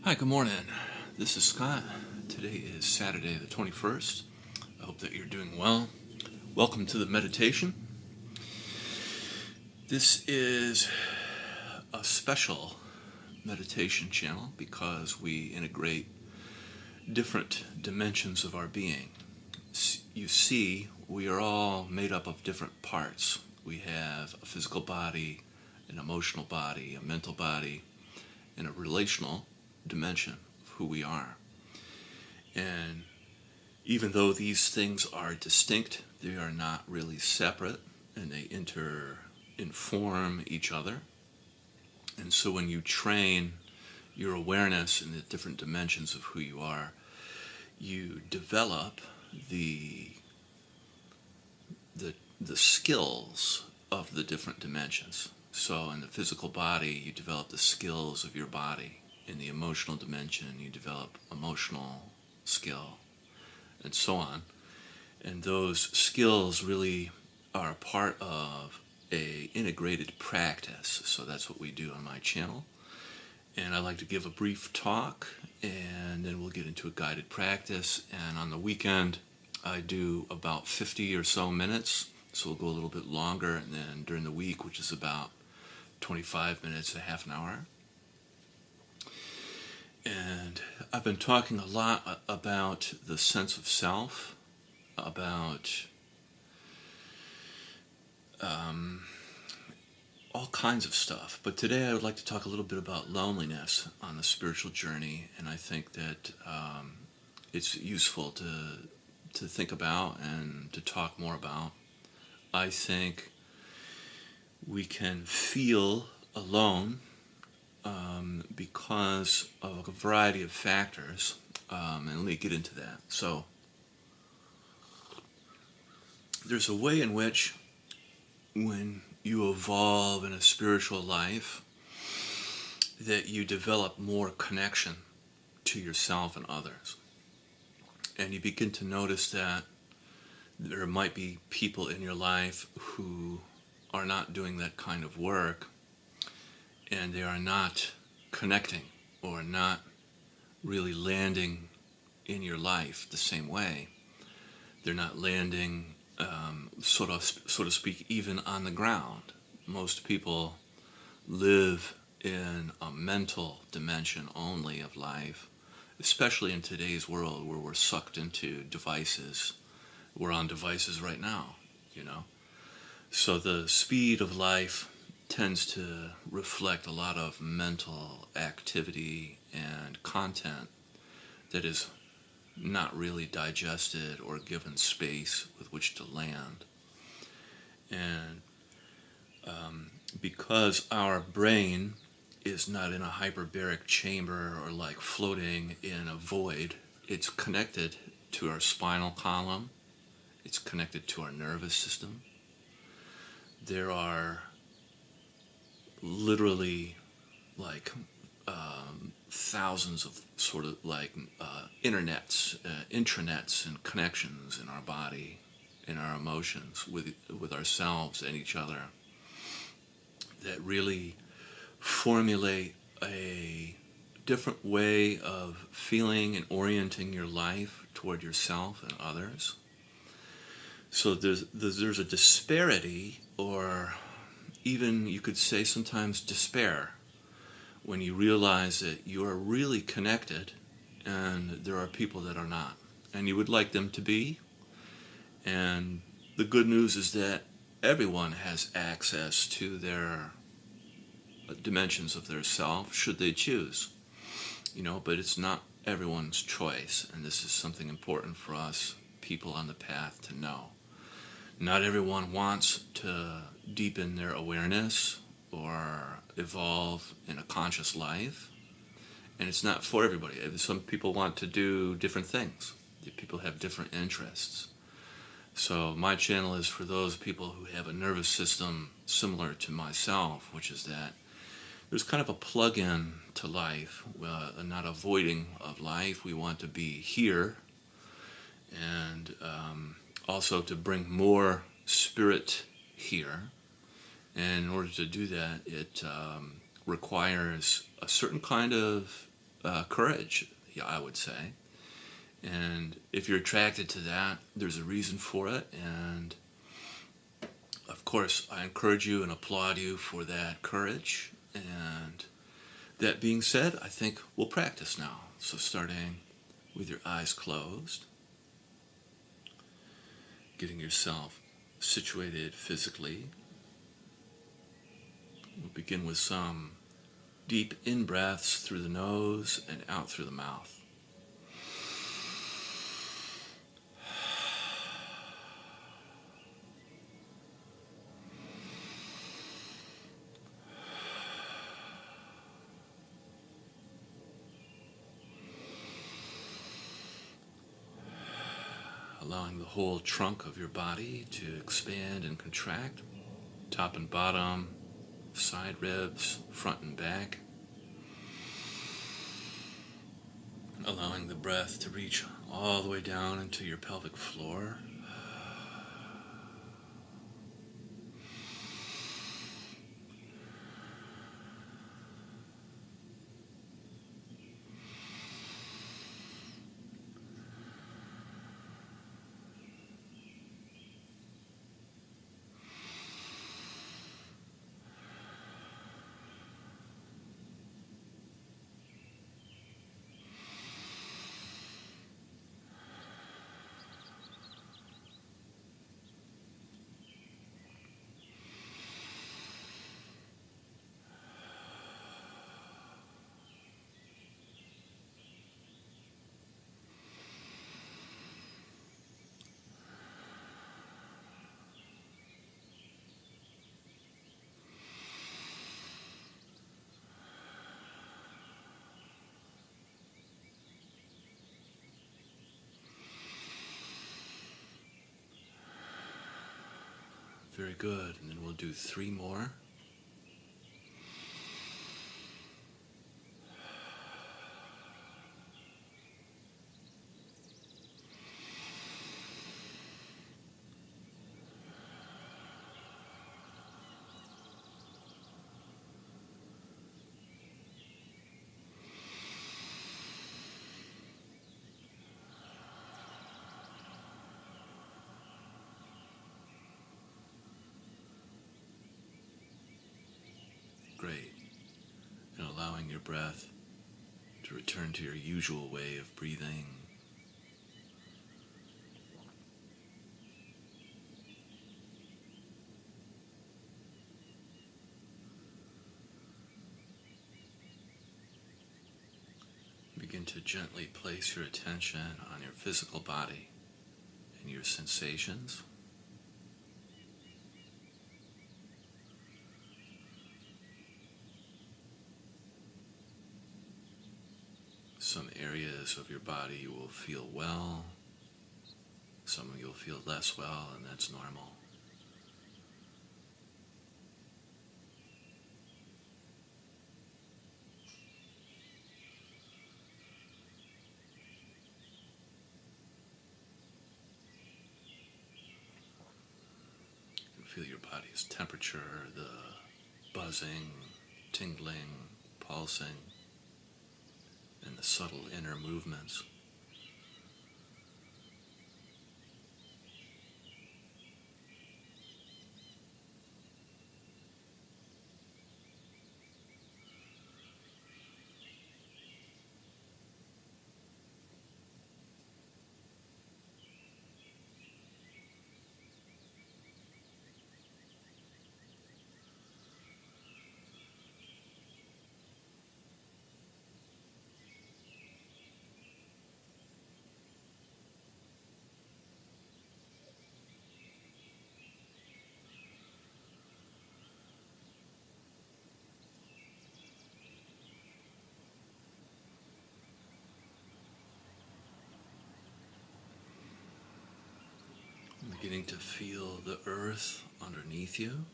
Hi, good morning. This is Scott. Today is Saturday the 21st. I hope that you're doing well. Welcome to the meditation. This is a special meditation channel because we integrate different dimensions of our being. You see, we are all made up of different parts. We have a physical body, an emotional body, a mental body, and a relational dimension of who we are. And even though these things are distinct, they are not really separate, and they inform each other. And so when you train your awareness in the different dimensions of who you are, you develop the skills of the different dimensions. So in the physical body, you develop the skills of your body. In the emotional dimension, you develop emotional skill, and so on. And those skills really are a part of a integrated practice. So that's what we do on my channel. And I like to give a brief talk, and then we'll get into a guided practice. And on the weekend, I do about 50 or so minutes. So we'll go a little bit longer, and then during the week, which is about 25 minutes, a half an hour. And I've been talking a lot about the sense of self, about all kinds of stuff. But today I would like to talk a little bit about loneliness on the spiritual journey, and I think that it's useful to think about and to talk more about. I think we can feel alone because of a variety of factors, and let me get into that. So there's a way in which when you evolve in a spiritual life that you develop more connection to yourself and others, and you begin to notice that there might be people in your life who are not doing that kind of work, and they are not connecting or not really landing in your life the same way. They're not landing, so to speak, even on the ground. Most people live in a mental dimension only of life, especially in today's world where we're sucked into devices. We're on devices right now, So the speed of life tends to reflect a lot of mental activity and content that is not really digested or given space with which to land. And because our brain is not in a hyperbaric chamber or like floating in a void, it's connected to our spinal column, it's connected to our nervous system. There are literally like thousands of sort of like intranets and connections in our body, in our emotions, with ourselves and each other, that really formulate a different way of feeling and orienting your life toward yourself and others. So there's a disparity, or even you could say sometimes despair, when you realize that you are really connected and there are people that are not, and you would like them to be. And the good news is that everyone has access to their dimensions of their self should they choose, but it's not everyone's choice, and this is something important for us people on the path to know. Not everyone wants to deepen their awareness or evolve in a conscious life, and it's not for everybody. Some people want to do different things. People have different interests. So my channel is for those people who have a nervous system similar to myself, which is that there's kind of a plug-in to life, not a voiding of life. We want to be here, and also to bring more spirit here. And in order to do that, it requires a certain kind of courage, yeah, I would say. And if you're attracted to that, there's a reason for it. And of course, I encourage you and applaud you for that courage. And that being said, I think we'll practice now. So starting with your eyes closed, getting yourself situated physically. We'll begin with some deep in-breaths through the nose and out through the mouth. Allowing the whole trunk of your body to expand and contract, top and bottom, side ribs, front and back. Allowing the breath to reach all the way down into your pelvic floor. Very good. And then we'll do 3 more. Great. And allowing your breath to return to your usual way of breathing. Begin to gently place your attention on your physical body and your sensations. Some areas of your body you will feel well, some you'll feel less well, and that's normal. You can feel your body's temperature, the buzzing, tingling, pulsing, and the subtle inner movements. Beginning to feel the earth underneath you.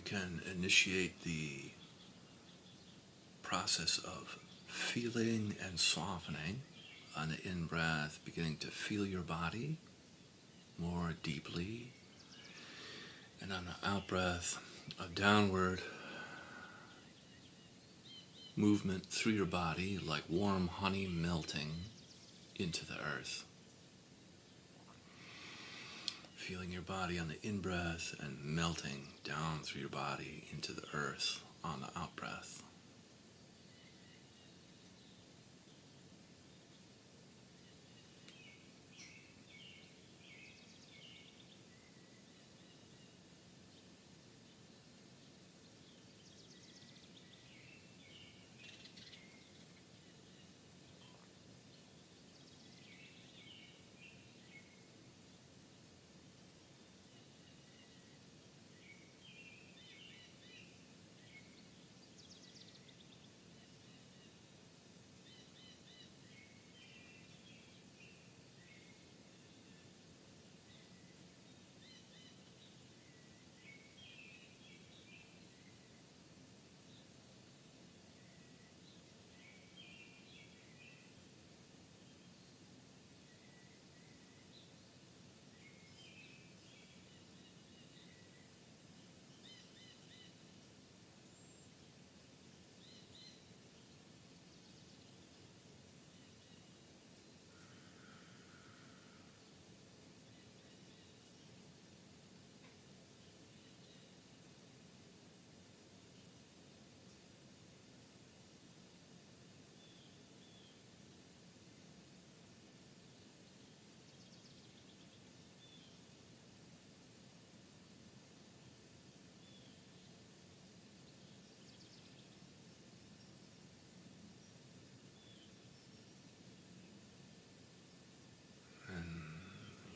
can initiate the process of feeling and softening on the in-breath, beginning to feel your body more deeply, and on the out-breath, a downward movement through your body like warm honey melting into the earth. Feeling your body on the in-breath and melting down through your body into the earth on the out-breath.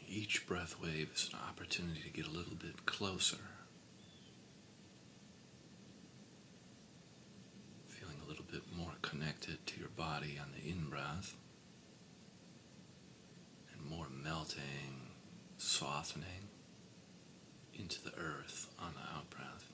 Each breath wave is an opportunity to get a little bit closer, feeling a little bit more connected to your body on the in-breath, and more melting, softening into the earth on the out-breath.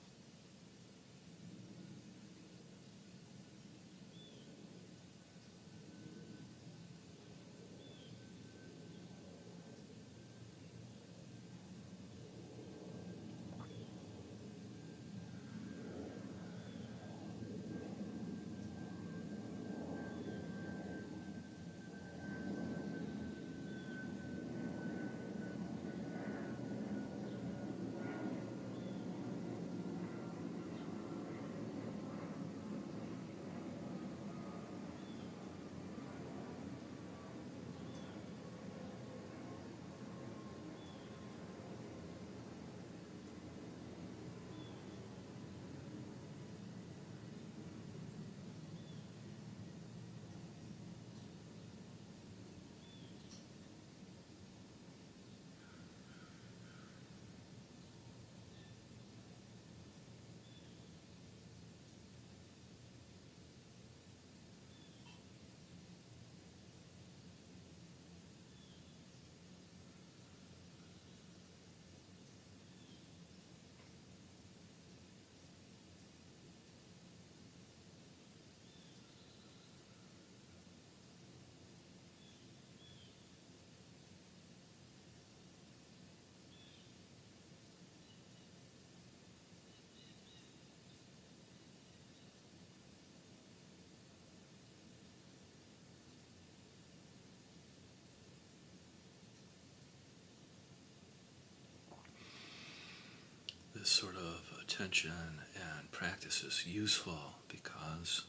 This sort of attention and practice is useful because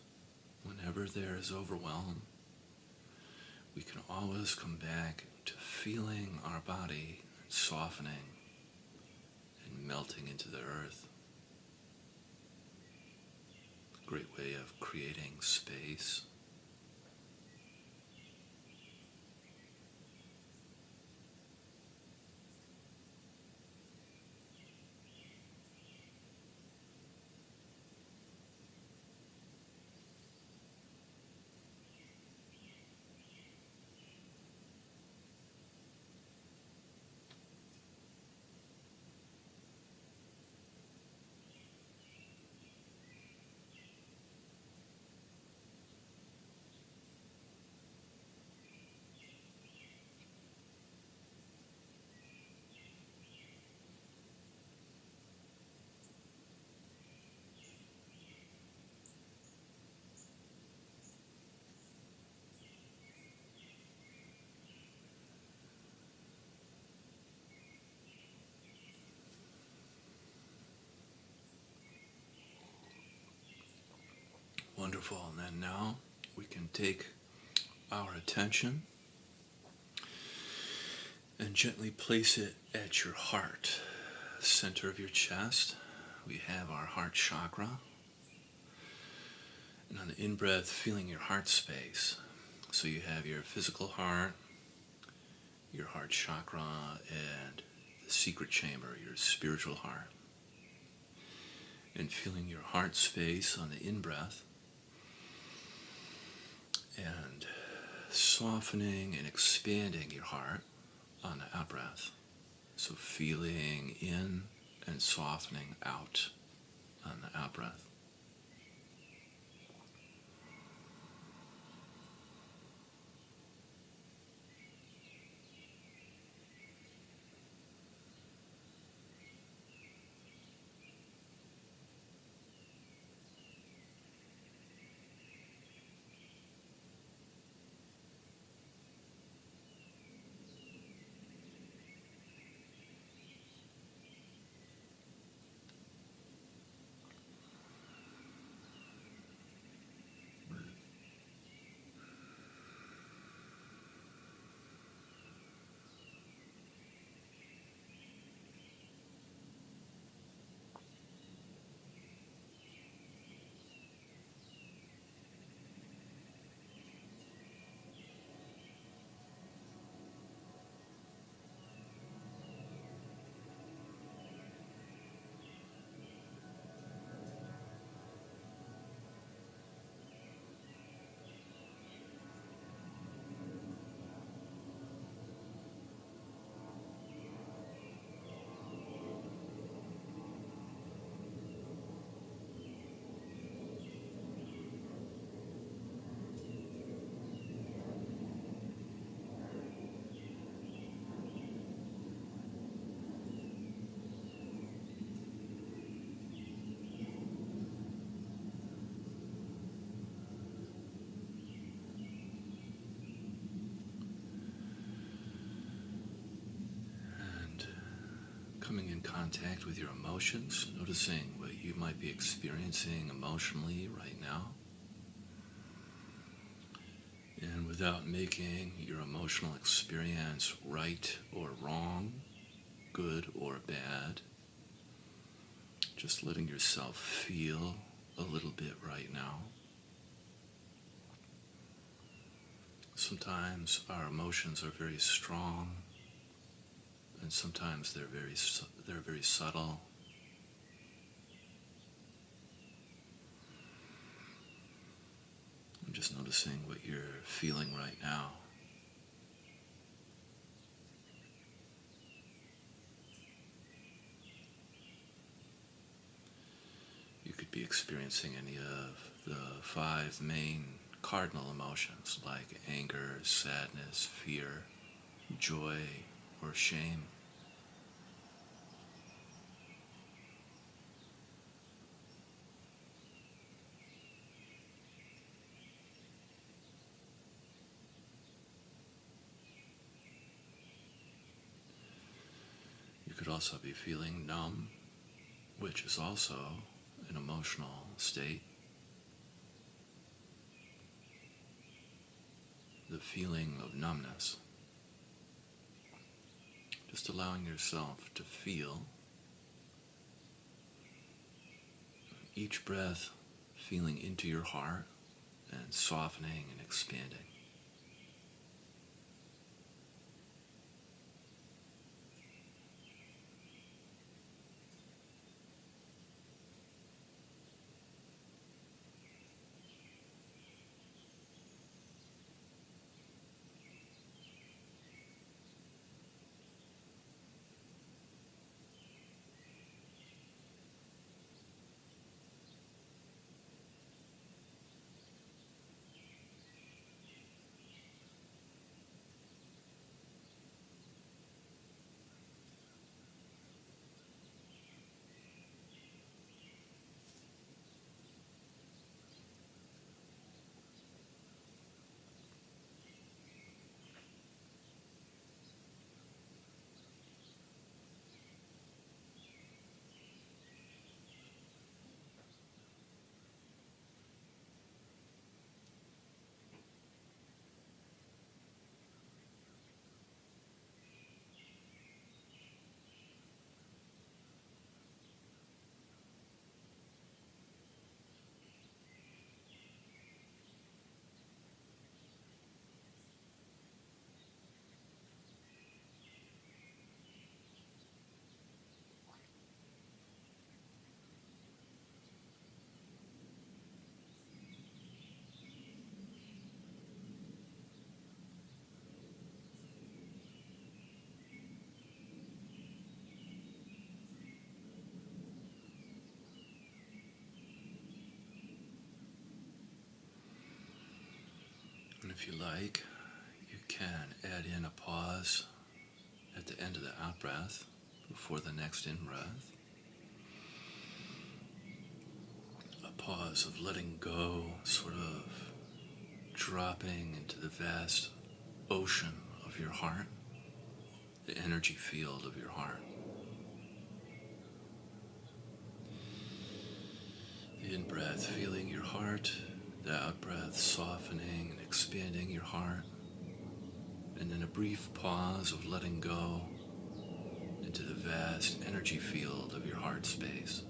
whenever there is overwhelm, we can always come back to feeling our body softening and melting into the earth. A great way of creating space. Beautiful. And then now we can take our attention and gently place it at your heart, center of your chest. We have our heart chakra. And on the in-breath, feeling your heart space. So you have your physical heart, your heart chakra, and the secret chamber, your spiritual heart. And feeling your heart space on the in-breath. And softening and expanding your heart on the out-breath. So feeling in and softening out on the out-breath. Coming in contact with your emotions, noticing what you might be experiencing emotionally right now. And without making your emotional experience right or wrong, good or bad, just letting yourself feel a little bit right now. Sometimes our emotions are very strong, and sometimes they're very subtle. I'm just noticing what you're feeling right now. You could be experiencing any of the 5 main cardinal emotions like anger, sadness, fear, joy, or shame. You could also be feeling numb, which is also an emotional state. The feeling of numbness. Just allowing yourself to feel each breath, feeling into your heart and softening and expanding. if you like, you can add in a pause at the end of the out breath before the next in breath. A pause of letting go, sort of dropping into the vast ocean of your heart, the energy field of your heart. The in-breath, feeling your heart, the out-breath, softening and expanding your heart, and then a brief pause of letting go into the vast energy field of your heart space.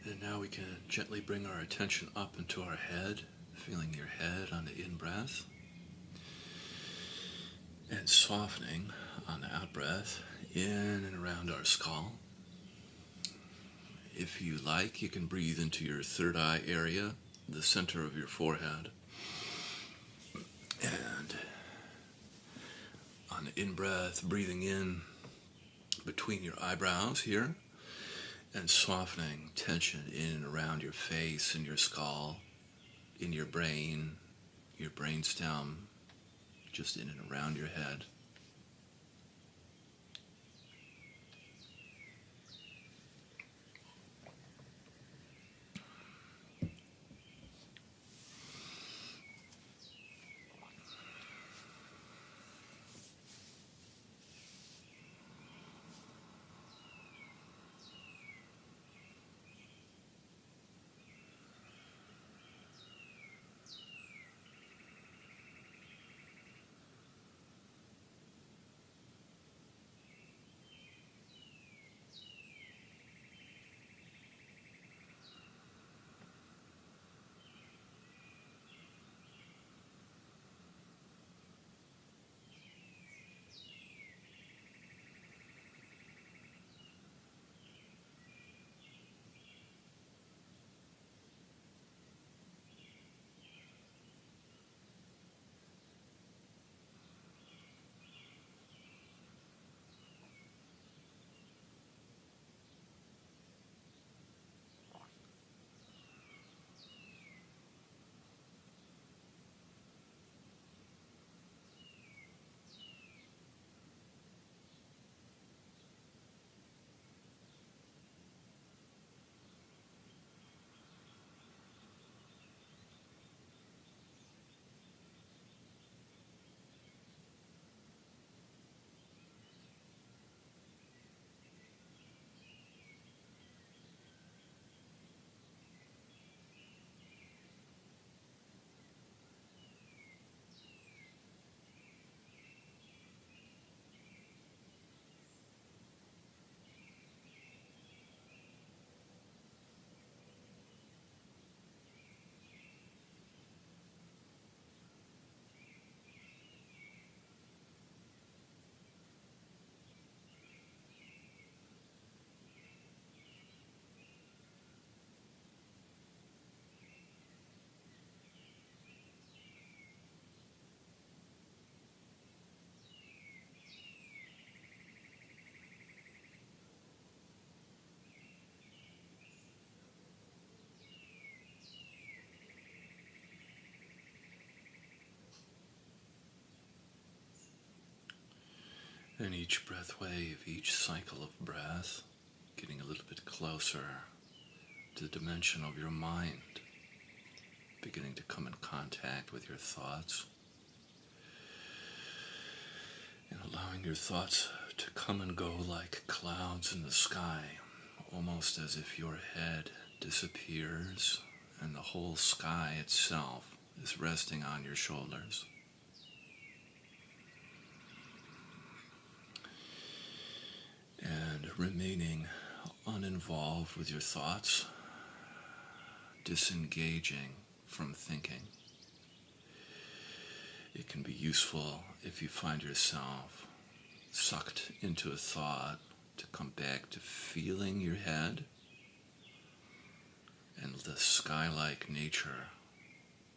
And now we can gently bring our attention up into our head, feeling your head on the in-breath, and softening on the out-breath in and around our skull. If you like, you can breathe into your third eye area, the center of your forehead. And on the in-breath, breathing in between your eyebrows here, and softening tension in and around your face and your skull, in your brain stem, just in and around your head. And each breath wave, each cycle of breath, getting a little bit closer to the dimension of your mind, beginning to come in contact with your thoughts, and allowing your thoughts to come and go like clouds in the sky, almost as if your head disappears and the whole sky itself is resting on your shoulders. And remaining uninvolved with your thoughts, disengaging from thinking. It can be useful if you find yourself sucked into a thought to come back to feeling your head and the sky-like nature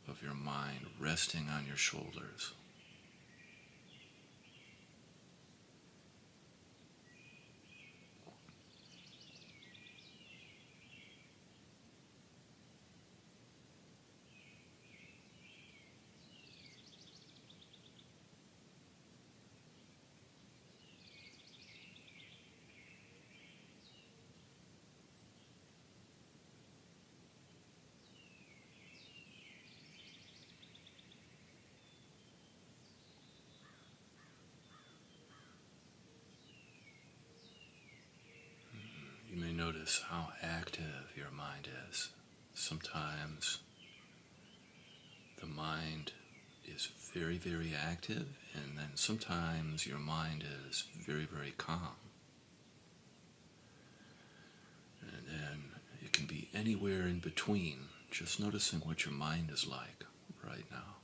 of your mind resting on your shoulders. You may notice how active your mind is. Sometimes the mind is very, very active, and then sometimes your mind is very, very calm. And then it can be anywhere in between, just noticing what your mind is like right now.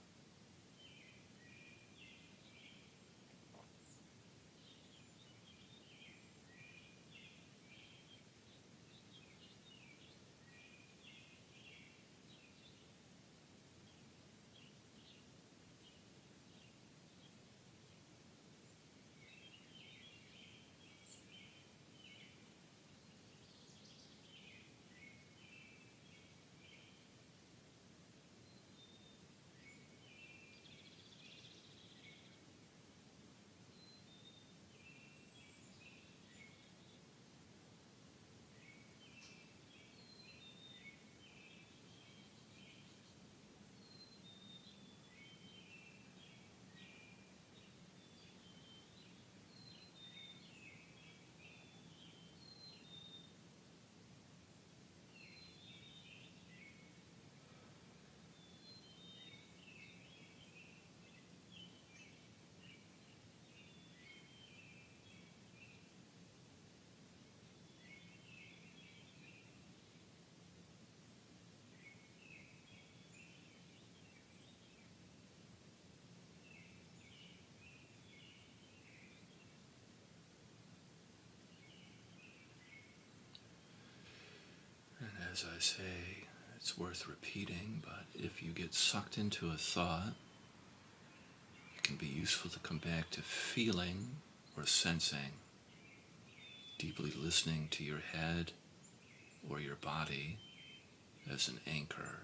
And as I say, it's worth repeating, but if you get sucked into a thought, it can be useful to come back to feeling or sensing, deeply listening to your head or your body as an anchor.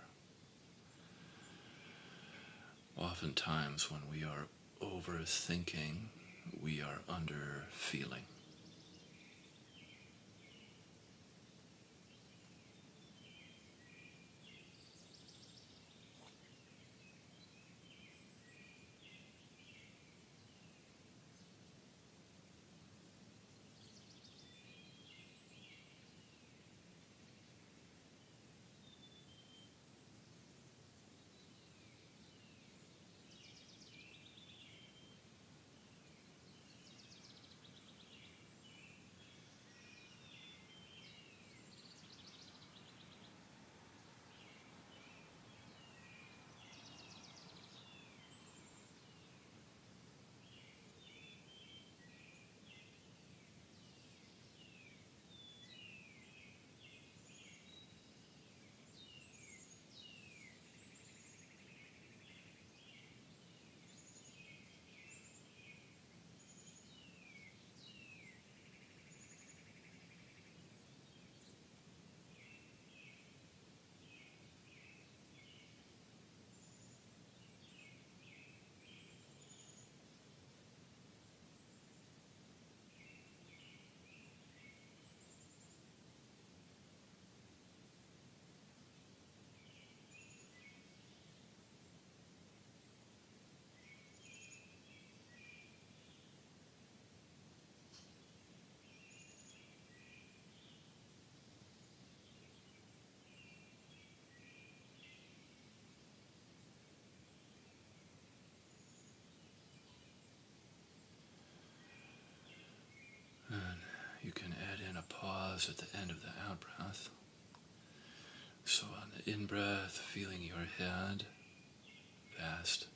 Oftentimes when we are overthinking, we are under feeling. pause at the end of the out-breath. So on the in-breath, feeling your head, vast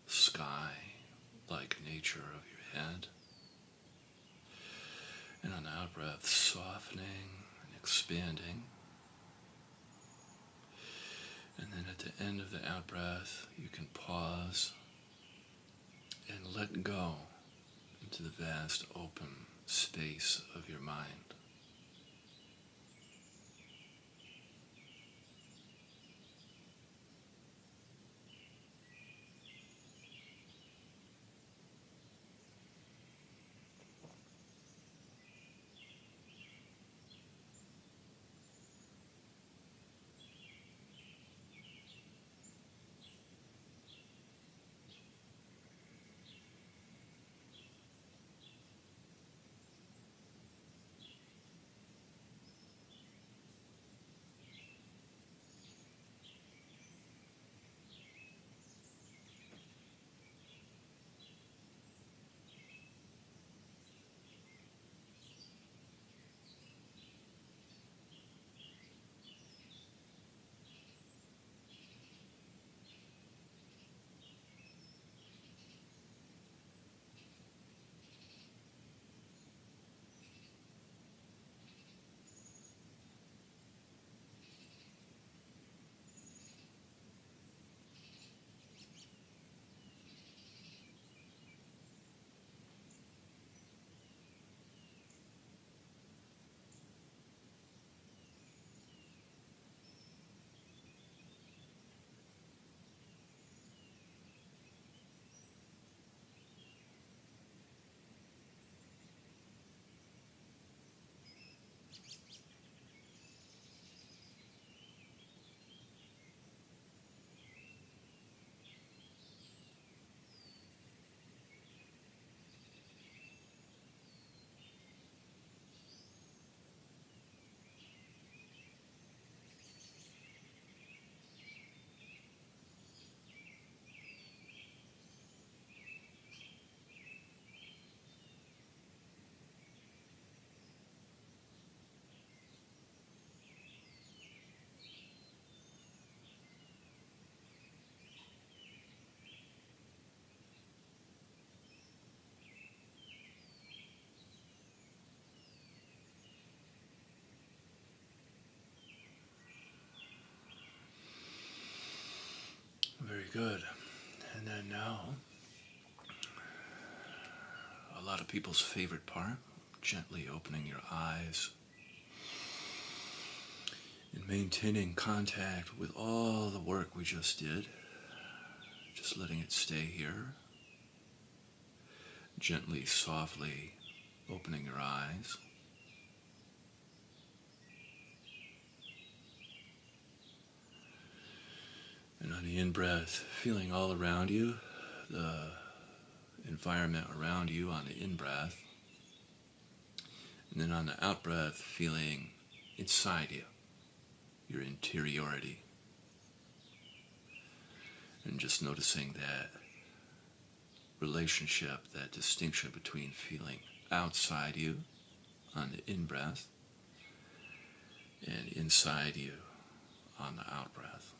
sky-like nature of your head. And on the out-breath, softening and expanding. And then at the end of the out-breath, you can pause and let go into the vast open space of your mind. Very good. And then now, a lot of people's favorite part, gently opening your eyes and maintaining contact with all the work we just did. Just letting it stay here. Gently, softly opening your eyes. And on the in-breath, feeling all around you, the environment around you on the in-breath. And then on the out-breath, feeling inside you, your interiority. And just noticing that relationship, that distinction between feeling outside you on the in-breath and inside you on the out-breath.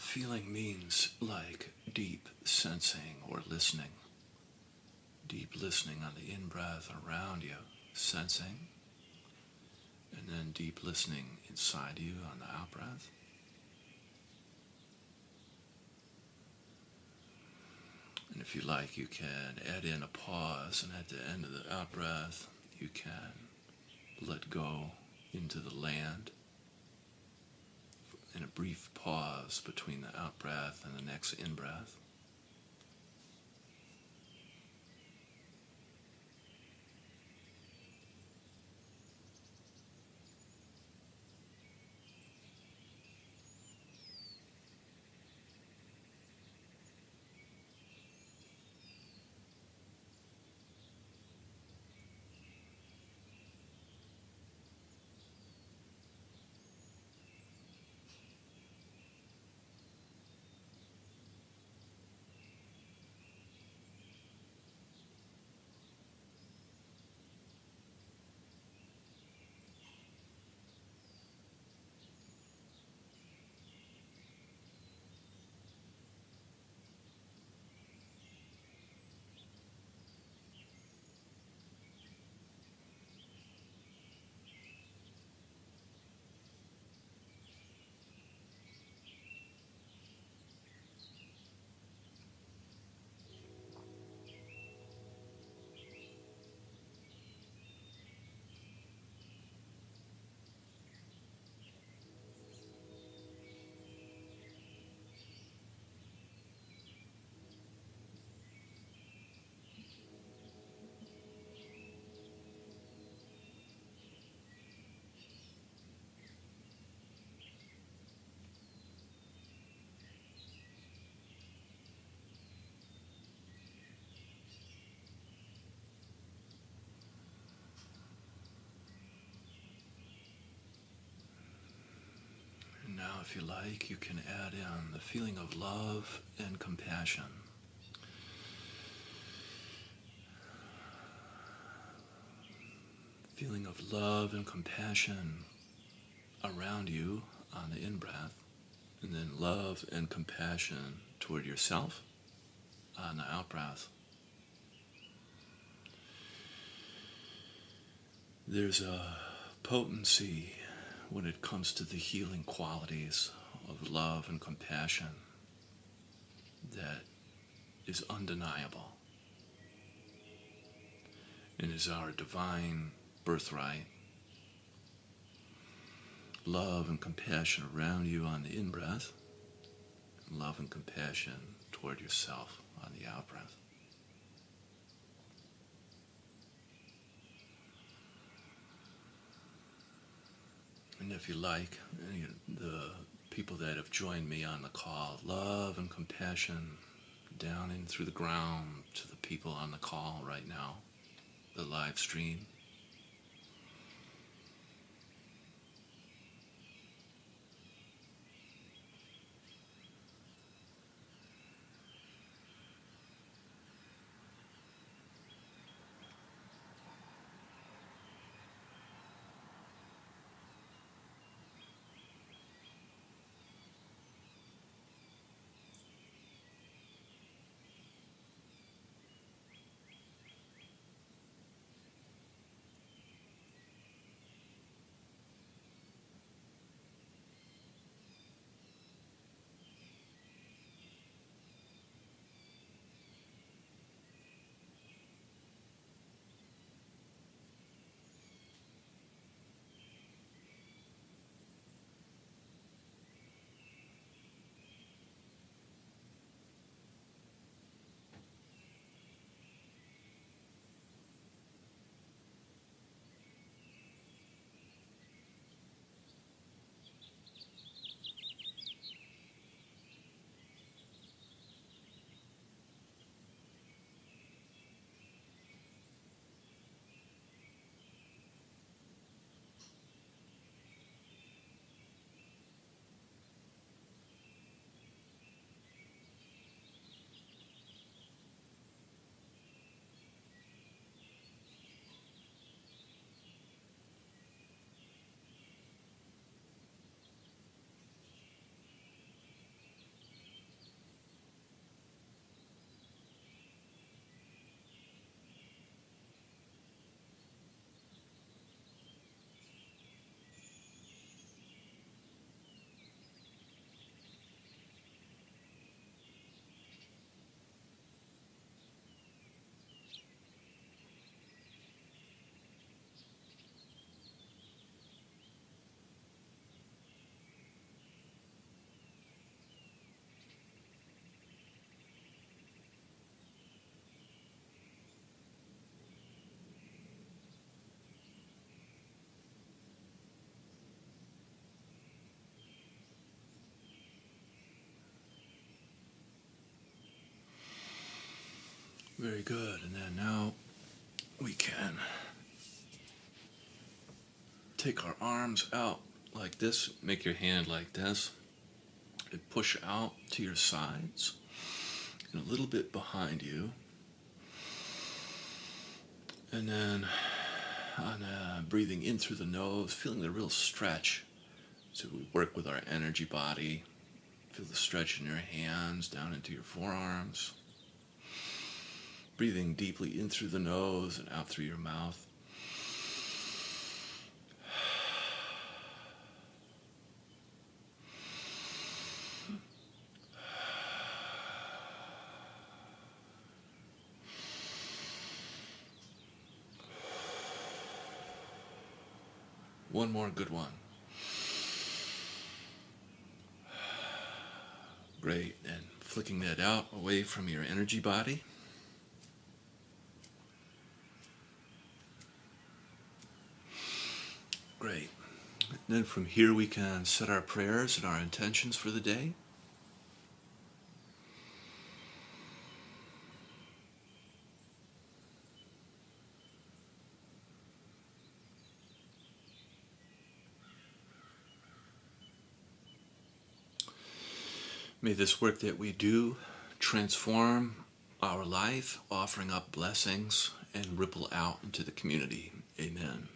Feeling means like deep sensing or listening. Deep listening on the in-breath around you, sensing, and then deep listening inside you on the out-breath. And if you like, you can add in a pause, and at the end of the out-breath, you can let go into the land in a brief pause between the out-breath and the next in-breath. And now, if you like, you can add in the feeling of love and compassion. Feeling of love and compassion around you on the in-breath, and then love and compassion toward yourself on the out-breath. There's a potency when it comes to the healing qualities of love and compassion that is undeniable and is our divine birthright. Love and compassion around you on the in-breath, and love and compassion toward yourself on the out-breath. And if you like, the people that have joined me on the call, love and compassion down in through the ground to the people on the call right now, the live stream. Very good. And then now we can take our arms out like this. Make your hand like this. And push out to your sides and a little bit behind you. And then breathing in through the nose, feeling the real stretch. So we work with our energy body. Feel the stretch in your hands down into your forearms. Breathing deeply in through the nose and out through your mouth. One more good one. Great. And flicking that out away from your energy body. Great. Then from here we can set our prayers and our intentions for the day. May this work that we do transform our life, offering up blessings and ripple out into the community. Amen.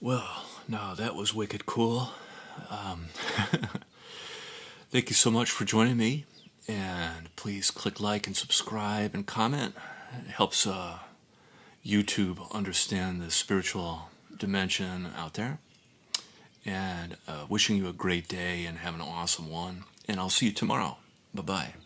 Well, now that was wicked cool. Thank you so much for joining me. And please click like and subscribe and comment. It helps YouTube understand the spiritual dimension out there. And wishing you a great day and have an awesome one. And I'll see you tomorrow. Bye-bye.